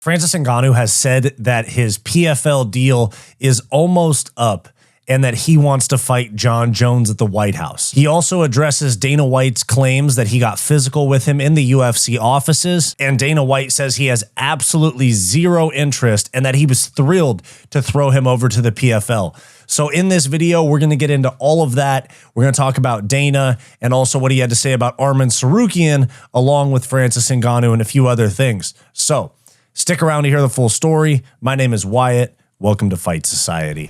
Francis Ngannou has said that his PFL deal is almost up and that he wants to fight Jon Jones at the White House. He also addresses Dana White's claims that he got physical with him in the UFC offices, and Dana White says he has absolutely zero interest and that he was thrilled to throw him over to the PFL. So in this video, we're going to get into all of that. We're going to talk about Dana and also what he had to say about Arman Tsarukyan, along with Francis Ngannou and a few other things. So stick around to hear the full story. My name is Wyatt. Welcome to Fight Society.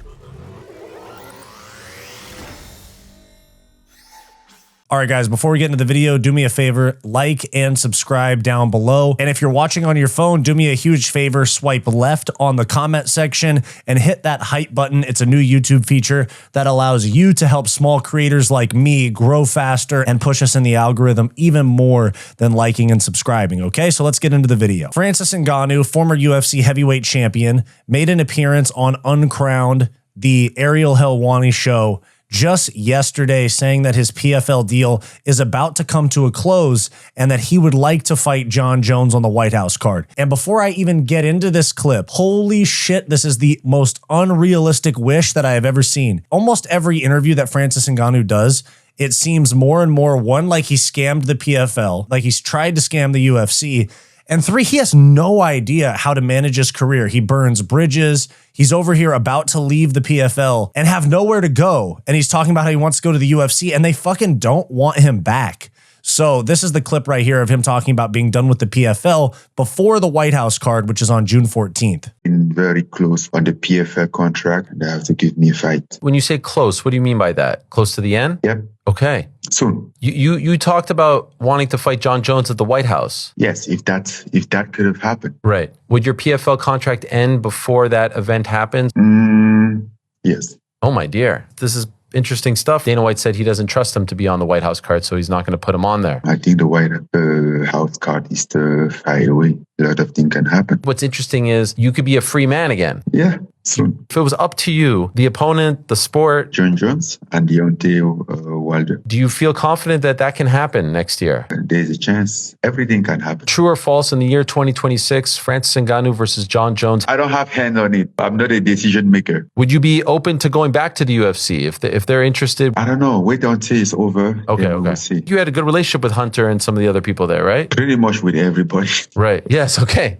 All right, guys, before we get into the video, do me a favor, like and subscribe down below. And if you're watching on your phone, do me a huge favor, swipe left on the comment section and hit that hype button. It's a new YouTube feature that allows you to help small creators like me grow faster and push us in the algorithm even more than liking and subscribing, okay? So let's get into the video. Francis Ngannou, former UFC heavyweight champion, made an appearance on Uncrowned, the Ariel Helwani show, just yesterday, saying that his PFL deal is about to come to a close and that he would like to fight Jon Jones on the White House card. And before I even get into this clip, holy shit, this is the most unrealistic wish that I have ever seen. Almost every interview that Francis Ngannou does, it seems more and more, one, like he scammed the PFL, like he's tried to scam the UFC, and three, he has no idea how to manage his career. He burns bridges. He's over here about to leave the PFL and have nowhere to go. And he's talking about how he wants to go to the UFC and they fucking don't want him back. So this is the clip right here of him talking about being done with the PFL before the White House card, which is on June 14th. Very close on the PFL contract. They have to give me a fight. When you say close, what do you mean by that? Close to the end? Yep. Okay. Soon. You talked about wanting to fight Jon Jones at the White House. Yes, if that could have happened. Right. Would your PFL contract end before that event happens? Yes. Oh my dear. This is interesting stuff. Dana White said he doesn't trust him to be on the White House card, so he's not going to put him on there. I think the White House card is the fire away. A lot of things can happen. What's interesting is you could be a free man again. Yeah, soon. If it was up to you, the opponent, the sport, Jon Jones and Deontay Wilder. do you feel confident that that can happen next year? There's a chance. Everything can happen. True or false, in the year 2026, Francis Ngannou versus Jon Jones? I don't have hand on it. I'm not a decision maker. Would you be open to going back to the UFC if they're interested? I don't know. Wait until it's over. Okay. We'll see. You had a good relationship with Hunter and some of the other people there, right? Pretty much with everybody. Right. Yes. Okay.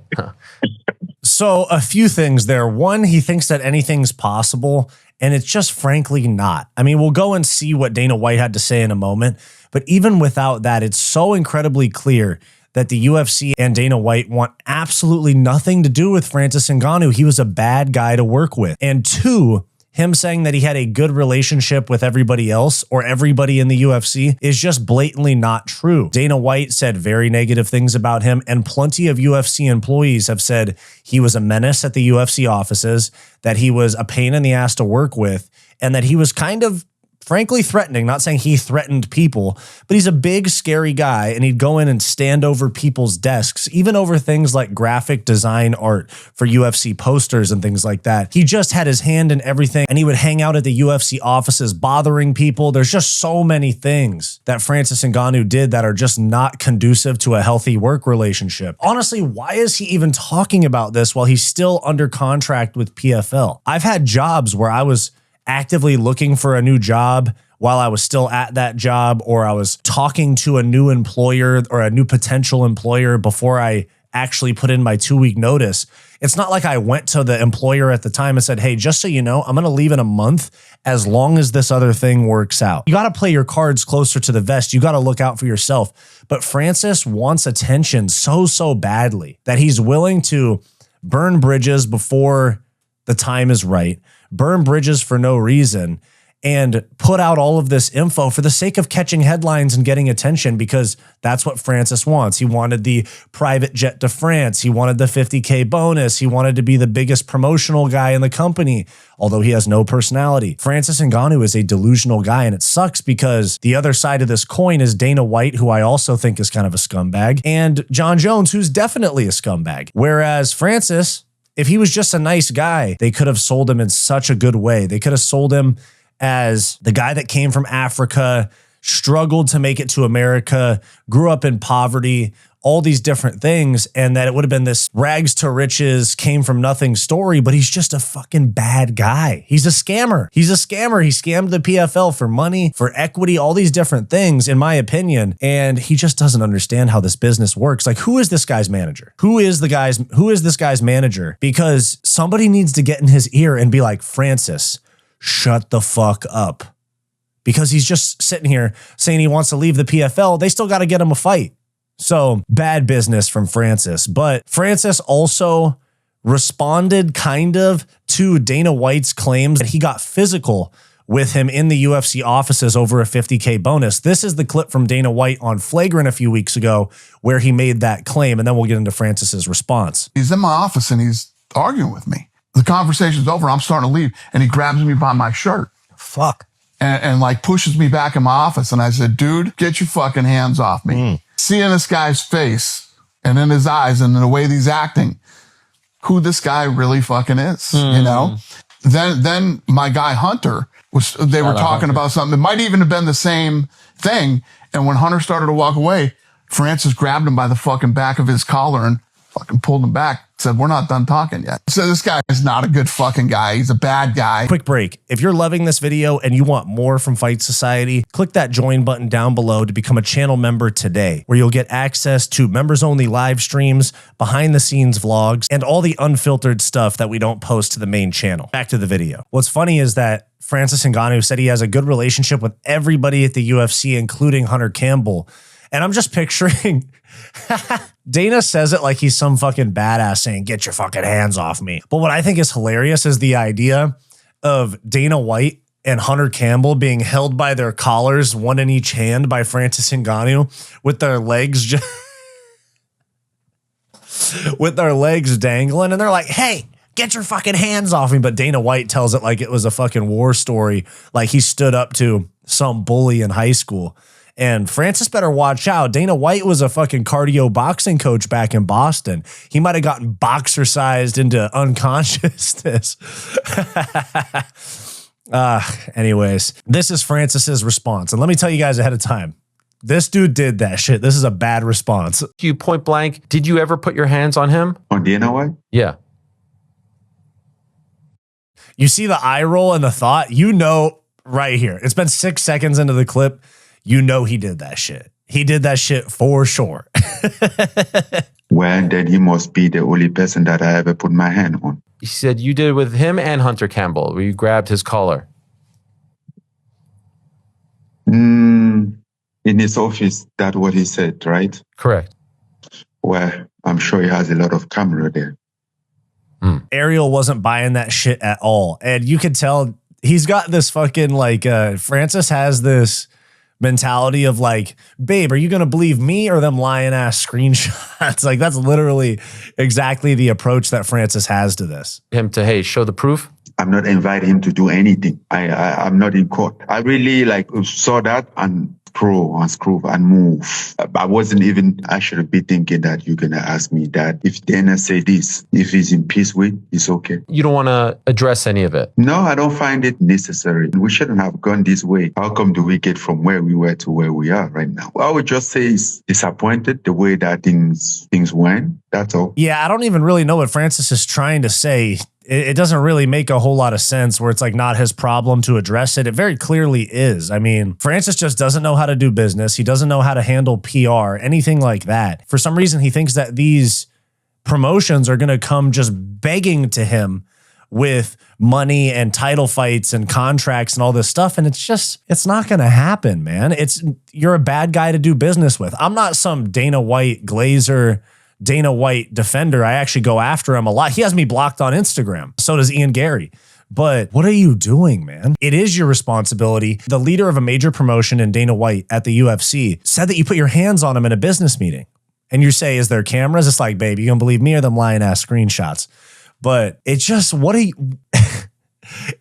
So a few things there. One, he thinks that anything's possible, and it's just frankly not. I mean, we'll go and see what Dana White had to say in a moment, but even without that, it's so incredibly clear that the UFC and Dana White want absolutely nothing to do with Francis Ngannou. He was a bad guy to work with. And two, him saying that he had a good relationship with everybody else or everybody in the UFC is just blatantly not true. Dana White said very negative things about him, and plenty of UFC employees have said he was a menace at the UFC offices, that he was a pain in the ass to work with, and that he was kind of frankly threatening. Not saying he threatened people, but he's a big, scary guy, and he'd go in and stand over people's desks, even over things like graphic design art for UFC posters and things like that. He just had his hand in everything, and he would hang out at the UFC offices bothering people. There's just so many things that Francis Ngannou did that are just not conducive to a healthy work relationship. Honestly, why is he even talking about this while he's still under contract with PFL? I've had jobs where I was actively looking for a new job while I was still at that job, or I was talking to a new employer or a new potential employer before I actually put in my 2-week notice. It's not like I went to the employer at the time and said, hey, just so you know, I'm going to leave in a month as long as this other thing works out. You got to play your cards closer to the vest. You got to look out for yourself. But Francis wants attention so badly that he's willing to burn bridges before the time is right, burn bridges for no reason, and put out all of this info for the sake of catching headlines and getting attention, because that's what Francis wants. He wanted the private jet to France. He wanted the $50K bonus. He wanted to be the biggest promotional guy in the company, although he has no personality. Francis Ngannou is a delusional guy, and it sucks because the other side of this coin is Dana White, who I also think is kind of a scumbag, and Jon Jones, who's definitely a scumbag. Whereas Francis, if he was just a nice guy, they could have sold him in such a good way. They could have sold him as the guy that came from Africa, struggled to make it to America, grew up in poverty, all these different things, and that it would have been this rags to riches, came from nothing story, but he's just a fucking bad guy. He's a scammer. He's a scammer. He scammed the PFL for money, for equity, all these different things, in my opinion. And he just doesn't understand how this business works. Like, who is this guy's manager? Who is this guy's manager? Because somebody needs to get in his ear and be like, Francis, shut the fuck up. Because he's just sitting here saying he wants to leave the PFL. They still got to get him a fight. So bad business from Francis. But Francis also responded kind of to Dana White's claims that he got physical with him in the UFC offices over a $50K bonus. This is the clip from Dana White on Flagrant a few weeks ago where he made that claim, and then we'll get into Francis's response. He's in my office and he's arguing with me. The conversation's over. I'm starting to leave, and he grabs me by my shirt. Fuck. And like pushes me back in my office. And I said, dude, get your fucking hands off me. Seeing this guy's face and in his eyes and in the way he's acting, who this guy really fucking is, you know? Then my guy Hunter they were talking about something. It might even have been the same thing. And when Hunter started to walk away, Francis grabbed him by the fucking back of his collar and fucking pulled him back. Said, we're not done talking yet. So this guy is not a good fucking guy. He's a bad guy. Quick break. If you're loving this video and you want more from Fight Society, click that join button down below to become a channel member today, where you'll get access to members only live streams, behind the scenes vlogs, and all the unfiltered stuff that we don't post to the main channel. Back to the video. What's funny is that Francis Ngannou said he has a good relationship with everybody at the UFC, including Hunter Campbell. And I'm just picturing Dana says it like he's some fucking badass saying, get your fucking hands off me. But what I think is hilarious is the idea of Dana White and Hunter Campbell being held by their collars, one in each hand, by Francis Ngannou with their legs just with their legs dangling. And they're like, hey, get your fucking hands off me. But Dana White tells it like it was a fucking war story. Like he stood up to some bully in high school. And Francis better watch out. Dana White was a fucking cardio boxing coach back in Boston. He might have gotten boxercised into unconsciousness. Anyways, this is Francis's response. And let me tell you guys ahead of time, this dude did that shit. This is a bad response. You point blank, did you ever put your hands on him? On Dana White? Yeah. You see the eye roll and the thought, you know, right here. It's been 6 seconds into the clip. You know he did that shit. He did that shit for sure. Well, then he must be the only person that I ever put my hand on. He said you did it with him and Hunter Campbell, where you grabbed his collar. In his office, that's what he said, right? Correct. Well, I'm sure he has a lot of camera there. Ariel wasn't buying that shit at all. And you could tell he's got this fucking like, Francis has this mentality of like, babe, are you going to believe me or them lying ass screenshots? Like that's literally exactly the approach that Francis has to this. Him to, hey, show the proof. I'm not inviting him to do anything. I'm not in court. I really like saw that and screw and move. I wasn't even, I should be thinking that you're going to ask me that. If Dana say this, if he's in peace with, it's okay. You don't want to address any of it? No, I don't find it necessary. We shouldn't have gone this way. How come do we get from where we were to where we are right now? I would just say it's disappointed the way that things went. That's all. Yeah, I don't even really know what Francis is trying to say. It doesn't really make a whole lot of sense where it's like not his problem to address it. It very clearly is. I mean, Francis just doesn't know how to do business. He doesn't know how to handle PR, anything like that. For some reason, he thinks that these promotions are going to come just begging to him with money and title fights and contracts and all this stuff. And it's not going to happen, man. You're a bad guy to do business with. I'm not some Dana White glazer, Dana White defender. I actually go after him a lot. He has me blocked on Instagram. So does Ian Gary. But what are you doing, man? It is your responsibility. The leader of a major promotion in Dana White at the UFC said that you put your hands on him in a business meeting. And you say, is there cameras? It's like, babe, you gonna believe me or them lying ass screenshots? But it's just,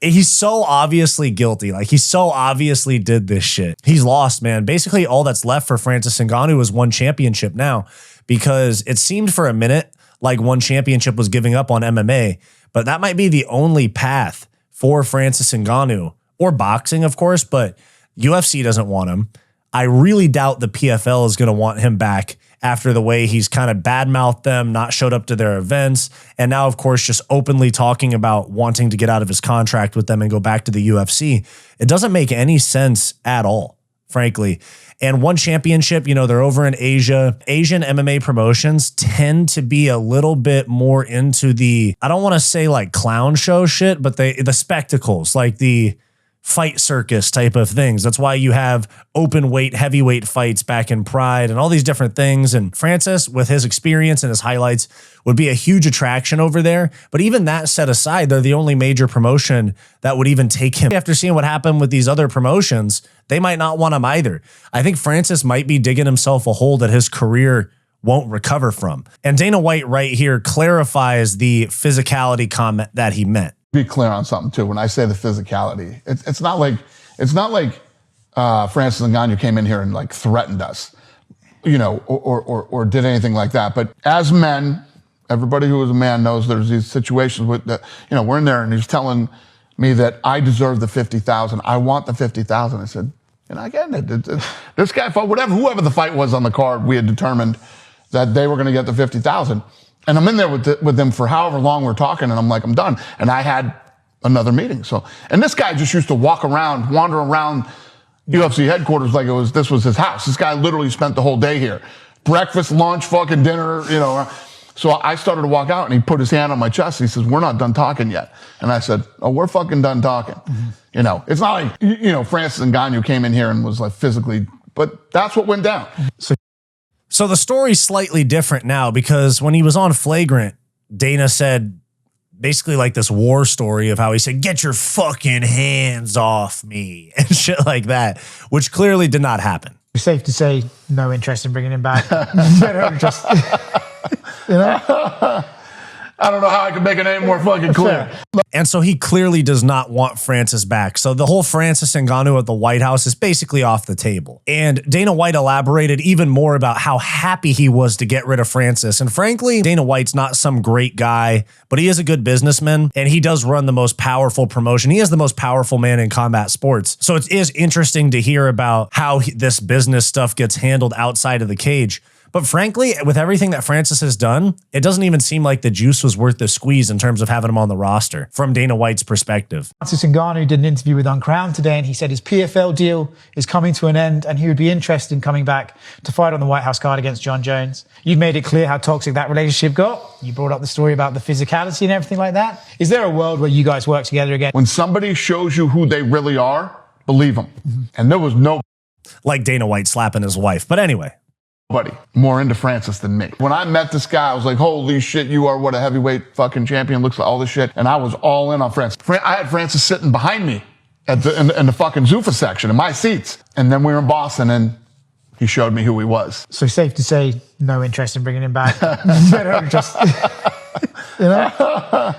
he's so obviously guilty. Like he so obviously did this shit. He's lost, man. Basically all that's left for Francis Ngannou is one championship now, because it seemed for a minute like one championship was giving up on MMA, but that might be the only path for Francis Ngannou, or boxing, of course, but UFC doesn't want him. I really doubt the PFL is going to want him back after the way he's kind of badmouthed them, not showed up to their events, and now, of course, just openly talking about wanting to get out of his contract with them and go back to the UFC. It doesn't make any sense at all, frankly. And one championship, you know, they're over in Asia. Asian MMA promotions tend to be a little bit more into the, I don't want to say like clown show shit, but the spectacles, like the fight circus type of things. That's why you have open weight, heavyweight fights back in Pride and all these different things. And Francis, with his experience and his highlights, would be a huge attraction over there. But even that set aside, they're the only major promotion that would even take him. After seeing what happened with these other promotions, they might not want him either. I think Francis might be digging himself a hole that his career won't recover from. And Dana White right here clarifies the physicality comment that he meant. Be clear on something too. When I say the physicality, it's not like Francis Ngannou came in here and like threatened us, you know, or did anything like that. But as men, everybody who is a man knows there's these situations with the, you know, we're in there and he's telling me that I deserve the 50,000. I want the 50,000. I said, and I get it. This guy fought whoever the fight was on the card. We had determined that they were going to get the 50,000. And I'm in there with them for however long we're talking, and I'm like, I'm done. And I had another meeting. So, and this guy just used to wander around UFC headquarters like this was his house. This guy literally spent the whole day here. Breakfast, lunch, fucking dinner, you know. So I started to walk out, and he put his hand on my chest. He says, "We're not done talking yet." And I said, "Oh, we're fucking done talking." Mm-hmm. You know, it's not like, you know, Francis Ngannou came in here and was like physically, but that's what went down. So the story's slightly different now because when he was on Flagrant, Dana said basically like this war story of how he said, "Get your fucking hands off me," and shit like that, which clearly did not happen. It's safe to say no interest in bringing him back. Just, you know? I don't know how I can make it any more fucking clear. And so he clearly does not want Francis back. So the whole Francis Ngannou at the White House is basically off the table. And Dana White elaborated even more about how happy he was to get rid of Francis. And frankly, Dana White's not some great guy, but he is a good businessman. And he does run the most powerful promotion. He is the most powerful man in combat sports. So it is interesting to hear about how this business stuff gets handled outside of the cage. But frankly, with everything that Francis has done, it doesn't even seem like the juice was worth the squeeze in terms of having him on the roster from Dana White's perspective. Francis Ngannou did an interview with Uncrowned today, and he said his PFL deal is coming to an end and he would be interested in coming back to fight on the White House card against John Jones. You've made it clear how toxic that relationship got. You brought up the story about the physicality and everything like that. Is there a world where you guys work together again? When somebody shows you who they really are, believe them. Mm-hmm. And there was no... Like Dana White slapping his wife. But anyway... more into Francis than me. When I met this guy, I was like, holy shit, you are what a heavyweight fucking champion looks like, all this shit. And I was all in on Francis. I had Francis sitting behind me in the fucking Zuffa section in my seats. And then we were in Boston and he showed me who he was. So safe to say no interest in bringing him back. Just, you know?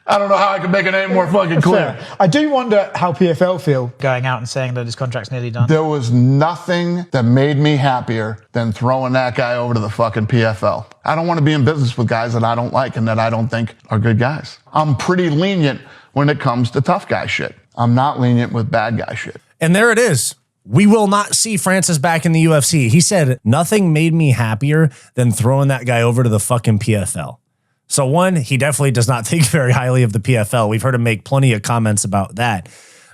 I don't know how I can make it any more fucking clear. I do wonder how PFL feel going out and saying that his contract's nearly done. There was nothing that made me happier than throwing that guy over to the fucking PFL. I don't want to be in business with guys that I don't like and that I don't think are good guys. I'm pretty lenient when it comes to tough guy shit. I'm not lenient with bad guy shit. And there it is. We will not see Francis back in the UFC. He said, nothing made me happier than throwing that guy over to the fucking PFL. So one, he definitely does not think very highly of the PFL. We've heard him make plenty of comments about that.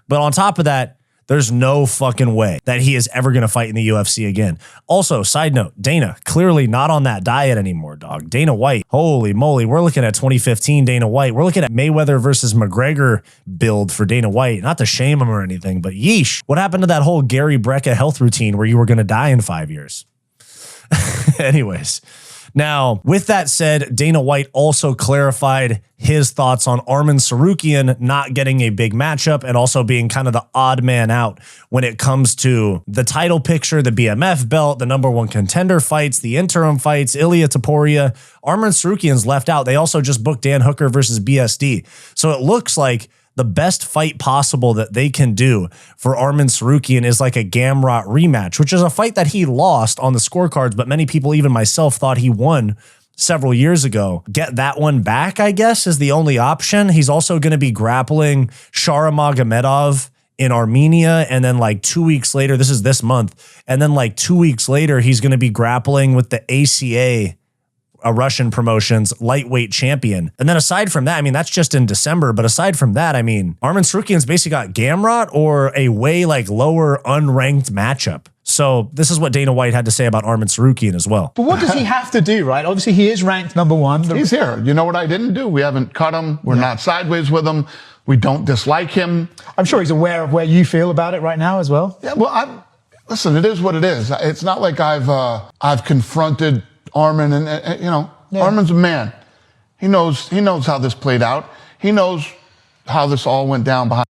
But on top of that, there's no fucking way that he is ever going to fight in the UFC again. Also, side note, Dana, clearly not on that diet anymore, dog. Dana White, holy moly, we're looking at 2015 Dana White. We're looking at Mayweather versus McGregor build for Dana White. Not to shame him or anything, but yeesh. What happened to that whole Gary Brecka health routine where you were going to die in 5 years? Anyways. Now, with that said, Dana White also clarified his thoughts on Arman Tsarukyan not getting a big matchup and also being kind of the odd man out when it comes to the title picture, the BMF belt, the #1 contender fights, the interim fights, Ilia Topuria. Arman Tsarukyan's left out. They also just booked Dan Hooker versus BSD. So it looks like the best fight possible that they can do for Arman Tsarukyan is like a Gamrot rematch, which is a fight that he lost on the scorecards, but many people, even myself, thought he won several years ago. Get that one back, I guess, is the only option. He's also going to be grappling Sharamagomedov in Armenia. And then like 2 weeks later, this is this month. And then like 2 weeks later, he's going to be grappling with the ACA, a Russian promotion's lightweight champion. And then aside from that, I mean, that's just in December. But aside from that, I mean, Arman Tsarukyan's basically got Gamrot or a way like lower unranked matchup. So this is what Dana White had to say about Arman Tsarukyan as well. But what does he have to do, right? Obviously, he is ranked #1. He's here. You know what I didn't do? We haven't cut him. We're not sideways with him. We don't dislike him. I'm sure he's aware of where you feel about it right now as well. Yeah, well, listen, it is what it is. It's not like I've confronted Arman and you know, Arman's a man. He knows how this played out. He knows how this all went down behind.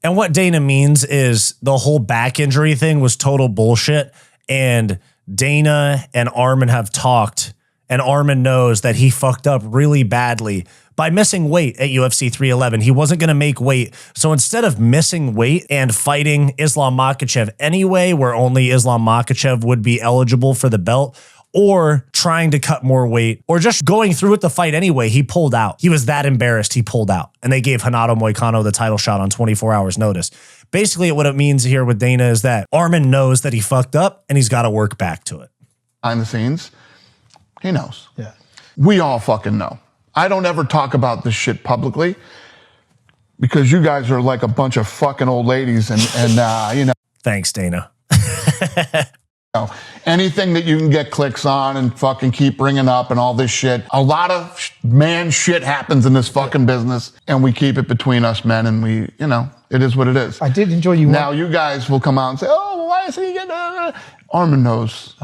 And what Dana means is the whole back injury thing was total bullshit. And Dana and Arman have talked, and Arman knows that he fucked up really badly by missing weight at UFC 311. He wasn't going to make weight. So instead of missing weight and fighting Islam Makhachev anyway, where only Islam Makhachev would be eligible for the belt, or trying to cut more weight, or just going through with the fight anyway, he pulled out. He was that embarrassed, he pulled out. And they gave Renato Moicano the title shot on 24 hours notice. Basically, what it means here with Dana is that Arman knows that he fucked up and he's got to work back to it. Behind the scenes, he knows. Yeah. We all fucking know. I don't ever talk about this shit publicly because you guys are like a bunch of fucking old ladies and you know. Thanks, Dana. Anything that you can get clicks on and fucking keep bringing up and all this shit. A lot of man shit happens in this fucking business and we keep it between us men and we, you know, it is what it is. I did enjoy you. Now you guys will come out and say, oh, well, why is he getting Arman knows.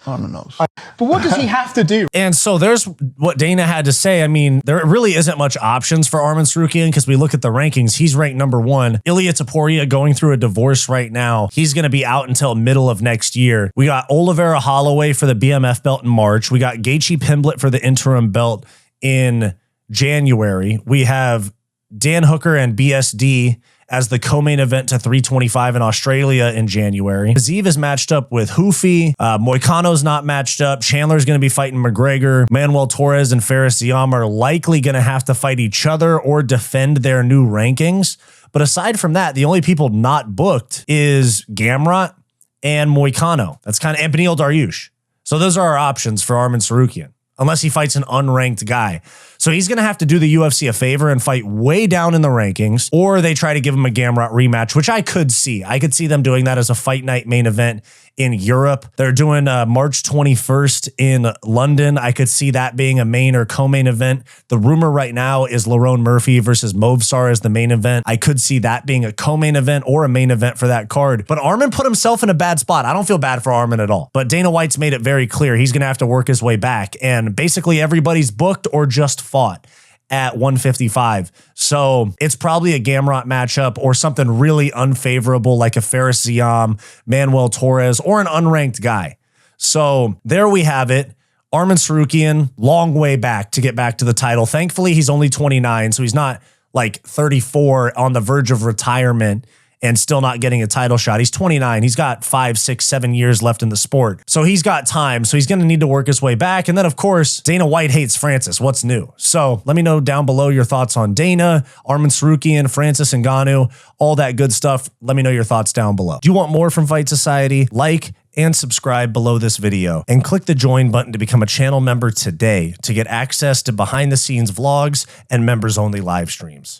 Arman knows. But what does he have to do? And so there's what Dana had to say. I mean, there really isn't much options for Arman Tsarukyan because we look at the rankings. He's ranked #1. Ilya Topuria going through a divorce right now. He's going to be out until middle of next year. We got Oliveira Holloway for the BMF belt in March. We got Gaethje Pimblett for the interim belt in January. We have Dan Hooker and BSD as the co-main event to 325 in Australia in January. Aziz is matched up with Hoofi. Moicano's not matched up. Chandler's going to be fighting McGregor. Manuel Torres and Faris Ziam are likely going to have to fight each other or defend their new rankings. But aside from that, the only people not booked is Gamrot and Moicano. That's kind of, and Beneil Dariush. So those are our options for Arman Tsarukyan, unless he fights an unranked guy. So he's going to have to do the UFC a favor and fight way down in the rankings, or they try to give him a Gamrot rematch, which I could see. I could see them doing that as a fight night main event in Europe. They're doing March 21st in London. I could see that being a main or co-main event. The rumor right now is Lerone Murphy versus Movsar as the main event. I could see that being a co-main event or a main event for that card. But Arman put himself in a bad spot. I don't feel bad for Arman at all. But Dana White's made it very clear he's going to have to work his way back. And basically everybody's booked or just fought at 155. So it's probably a Gamrot matchup or something really unfavorable like a Faris Ziam, Manuel Torres, or an unranked guy. So there we have it. Arman Tsarukyan, long way back to get back to the title. Thankfully, he's only 29, so he's not like 34 on the verge of retirement and still not getting a title shot. He's 29. He's got 5, 6, 7 years left in the sport. So he's got time. So he's going to need to work his way back. And then, of course, Dana White hates Francis. What's new? So let me know down below your thoughts on Dana, Arman Tsarukyan, Francis Ngannou, all that good stuff. Let me know your thoughts down below. Do you want more from Fight Society? Like and subscribe below this video and click the join button to become a channel member today to get access to behind the scenes vlogs and members only live streams.